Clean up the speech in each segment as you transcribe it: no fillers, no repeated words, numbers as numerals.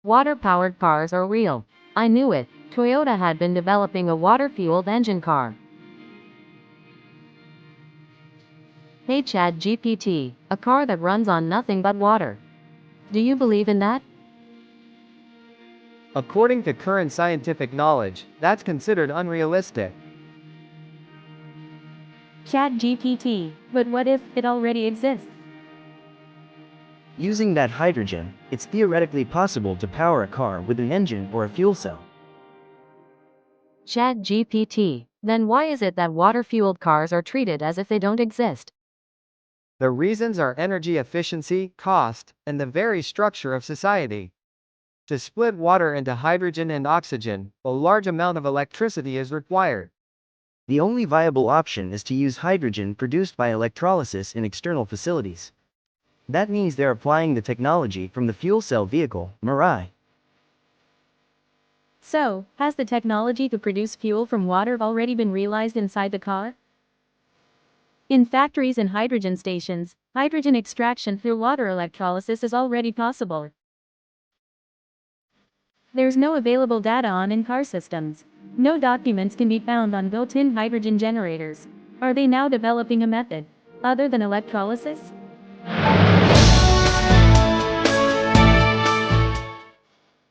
Water-powered cars are real. I knew it. Toyota had been developing a water-fueled engine car. Hey ChatGPT, a car that runs on nothing but water. Do you believe in that? According to current scientific knowledge, that's considered unrealistic. ChatGPT, but what if it already exists? Using that hydrogen, it's theoretically possible to power a car with an engine or a fuel cell. ChatGPT, then why is it that water-fueled cars are treated as if they don't exist? The reasons are energy efficiency, cost, and the very structure of society. To split water into hydrogen and oxygen, a large amount of electricity is required. The only viable option is to use hydrogen produced by electrolysis in external facilities. That means they're applying the technology from the fuel cell vehicle, Mirai. So, has the technology to produce fuel from water already been realized inside the car? In factories and hydrogen stations, hydrogen extraction through water electrolysis is already possible. There's no available data on in-car systems. No documents can be found on built-in hydrogen generators. Are they now developing a method other than electrolysis?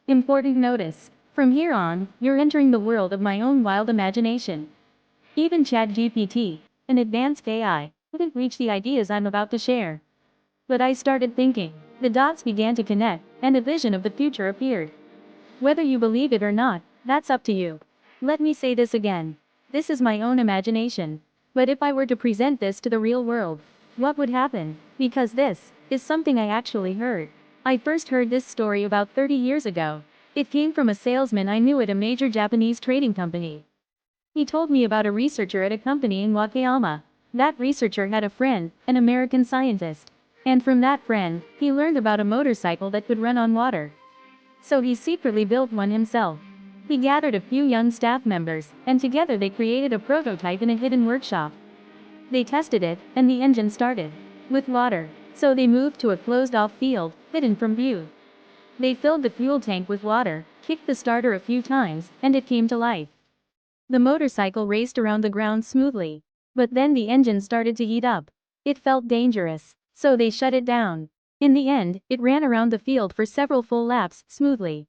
Important notice. From here on, you're entering the world of my own wild imagination. Even ChatGPT, an advanced AI, couldn't reach the ideas I'm about to share. But I started thinking. The dots began to connect, and a vision of the future appeared. Whether you believe it or not, that's up to you. Let me say this again. This is my own imagination. But if I were to present this to the real world, what would happen? Because this is something I actually heard. I first heard this story about 30 years ago. It came from a salesman I knew at a major Japanese trading company. He told me about a researcher at a company in Wakayama. That researcher had a friend, an American scientist. And from that friend, he learned about a motorcycle that could run on water. So he secretly built one himself. He gathered a few young staff members, and together they created a prototype in a hidden workshop. They tested it, and the engine started. With water. So they moved to a closed-off field, hidden from view. They filled the fuel tank with water, kicked the starter a few times, and it came to life. The motorcycle raced around the ground smoothly. But then the engine started to heat up. It felt dangerous. So they shut it down. In the end, it ran around the field for several full laps, smoothly.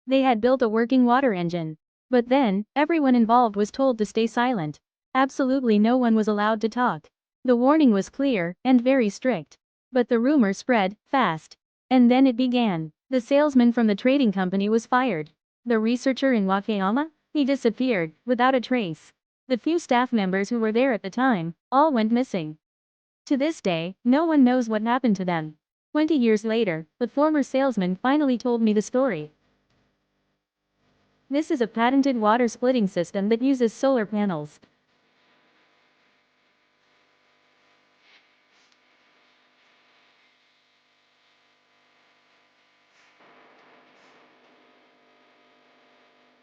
They had built a working water engine. But then, everyone involved was told to stay silent. Absolutely no one was allowed to talk. The warning was clear, and very strict. But the rumor spread, fast. And then it began. The salesman from the trading company was fired. The researcher in Wakayama? He disappeared, without a trace. The few staff members who were there at the time, all went missing. To this day, no one knows what happened to them. 20 years later, the former salesman finally told me the story. This is a patented water splitting system that uses solar panels.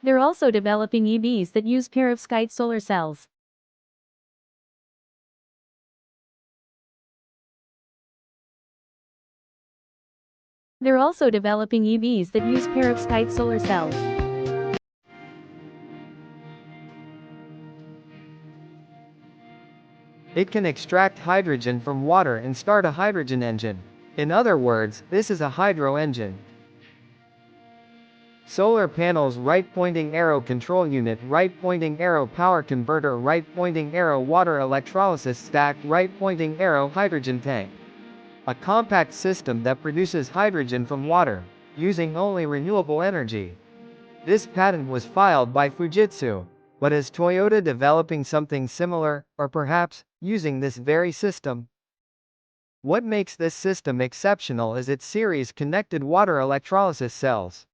They're also developing EVs that use perovskite solar cells. They're also developing EVs that use perovskite solar cells. It can extract hydrogen from water and start a hydrogen engine. In other words, this is a hydro engine. Solar panels, right pointing arrow control unit, right pointing arrow power converter, right pointing arrow water electrolysis stack, right pointing arrow hydrogen tank. A compact system that produces hydrogen from water, using only renewable energy. This patent was filed by Fujitsu. But is Toyota developing something similar, or perhaps, using this very system? What makes this system exceptional is its series connected water electrolysis cells.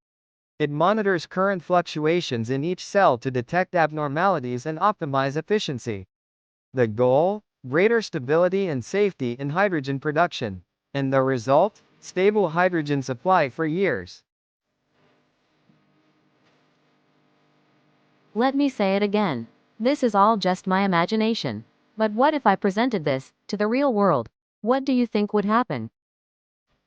It monitors current fluctuations in each cell to detect abnormalities and optimize efficiency. The goal? Greater stability and safety in hydrogen production. And the result? Stable hydrogen supply for years. Let me say it again. This is all just my imagination. But what if I presented this to the real world? What do you think would happen?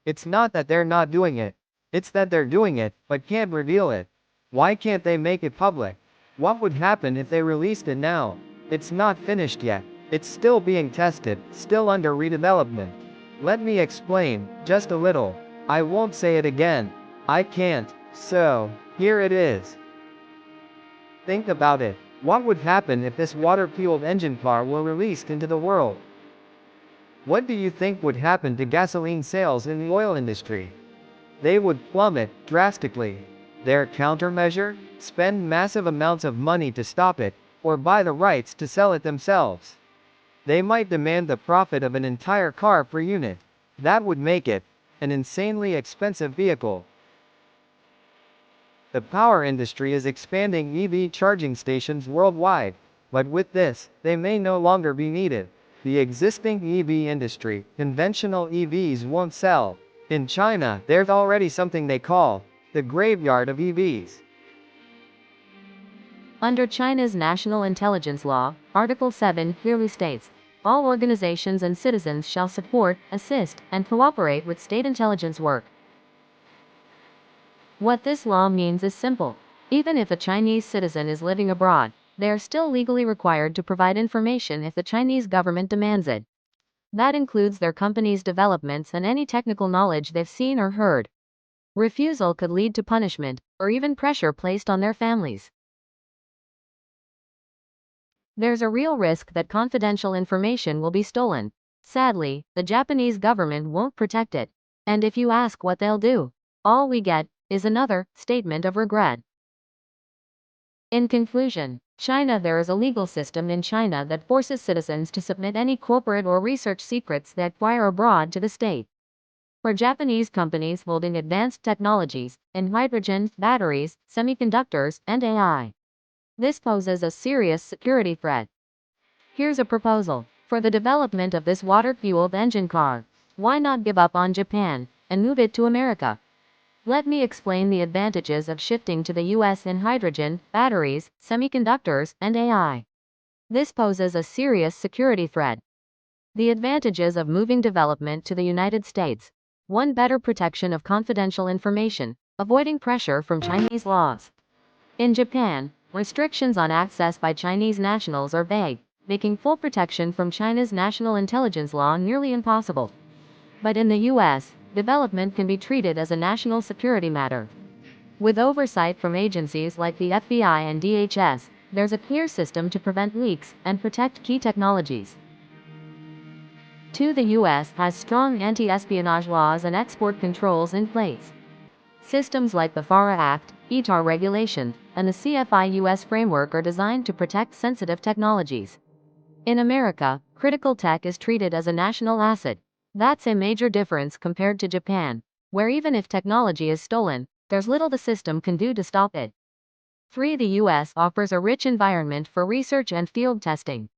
It's not that they're not doing it. It's that they're doing it, but can't reveal it. Why can't they make it public? What would happen if they released it now? It's not finished yet. It's still being tested, still under redevelopment. Let me explain, just a little. I won't say it again. I can't. So, here it is. Think about it. What would happen if this water-fueled engine car were released into the world? What do you think would happen to gasoline sales in the oil industry? They would plummet drastically. Their countermeasure? Spend massive amounts of money to stop it, or buy the rights to sell it themselves. They might demand the profit of an entire car per unit. That would make it an insanely expensive vehicle. The power industry is expanding EV charging stations worldwide, but with this, they may no longer be needed. The existing EV industry, conventional EVs won't sell. In China, there's already something they call the graveyard of EVs. Under China's National Intelligence Law, Article 7 clearly states, all organizations and citizens shall support, assist, and cooperate with state intelligence work. What this law means is simple. Even if a Chinese citizen is living abroad, they are still legally required to provide information if the Chinese government demands it. That includes their company's developments and any technical knowledge they've seen or heard. Refusal could lead to punishment, or even pressure placed on their families. There's a real risk that confidential information will be stolen. Sadly, the Japanese government won't protect it. And if you ask what they'll do, all we get is another statement of regret. In conclusion, there is a legal system in China that forces citizens to submit any corporate or research secrets they acquire abroad to the state. For Japanese companies holding advanced technologies in hydrogen, batteries, semiconductors, and AI, this poses a serious security threat. Here's a proposal. For the development of this water-fueled engine car, why not give up on Japan and move it to America? Let me explain the advantages of shifting to the US in hydrogen, batteries, semiconductors, and AI. This poses a serious security threat. The advantages of moving development to the United States. 1. Better protection of confidential information, avoiding pressure from Chinese laws. In Japan, restrictions on access by Chinese nationals are vague, making full protection from China's national intelligence law nearly impossible. But in the US, development can be treated as a national security matter. With oversight from agencies like the FBI and DHS, there's a clear system to prevent leaks and protect key technologies. 2. The US has strong anti-espionage laws and export controls in place. Systems like the FARA Act, ITAR regulation, and the CFI-US framework are designed to protect sensitive technologies. In America, critical tech is treated as a national asset. That's a major difference compared to Japan, where even if technology is stolen, there's little the system can do to stop it. 3. The US offers a rich environment for research and field testing.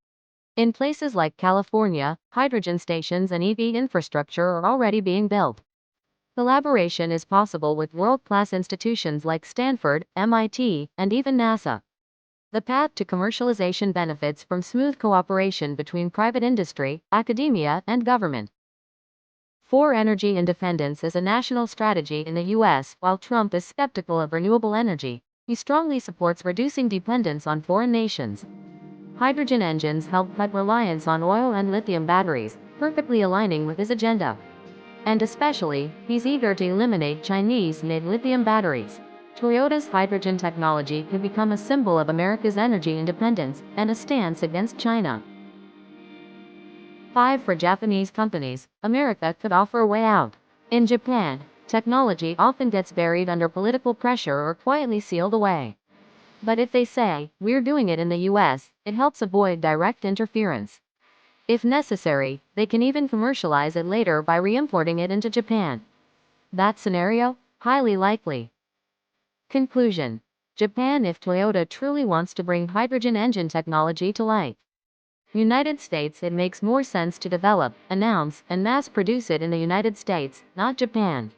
In places like California, hydrogen stations and EV infrastructure are already being built. Collaboration is possible with world-class institutions like Stanford, MIT, and even NASA. The path to commercialization benefits from smooth cooperation between private industry, academia, and government. 4. Energy independence is a national strategy in the US. While Trump is skeptical of renewable energy, he strongly supports reducing dependence on foreign nations. Hydrogen engines help cut reliance on oil and lithium batteries, perfectly aligning with his agenda. And especially, he's eager to eliminate Chinese-made lithium batteries. Toyota's hydrogen technology could become a symbol of America's energy independence and a stance against China. 5. For Japanese companies, America could offer a way out. In Japan, technology often gets buried under political pressure or quietly sealed away. But if they say, we're doing it in the US, it helps avoid direct interference. If necessary, they can even commercialize it later by re-importing it into Japan. That scenario? Highly likely. Conclusion. Japan if Toyota truly wants to bring hydrogen engine technology to life. United States it makes more sense to develop, announce, and mass produce it in the United States, not Japan.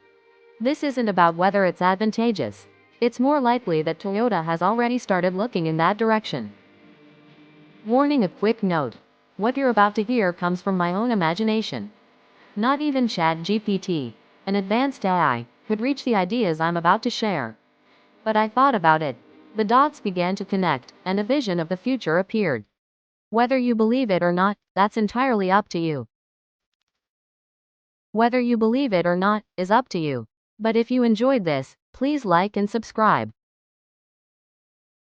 This isn't about whether it's advantageous. It's more likely that Toyota has already started looking in that direction. Warning: a quick note. What you're about to hear comes from my own imagination. Not even ChatGPT, an advanced AI, could reach the ideas I'm about to share. But I thought about it. The dots began to connect, and a vision of the future appeared. Whether you believe it or not, that's entirely up to you. Whether you believe it or not, is up to you. But if you enjoyed this, please like and subscribe.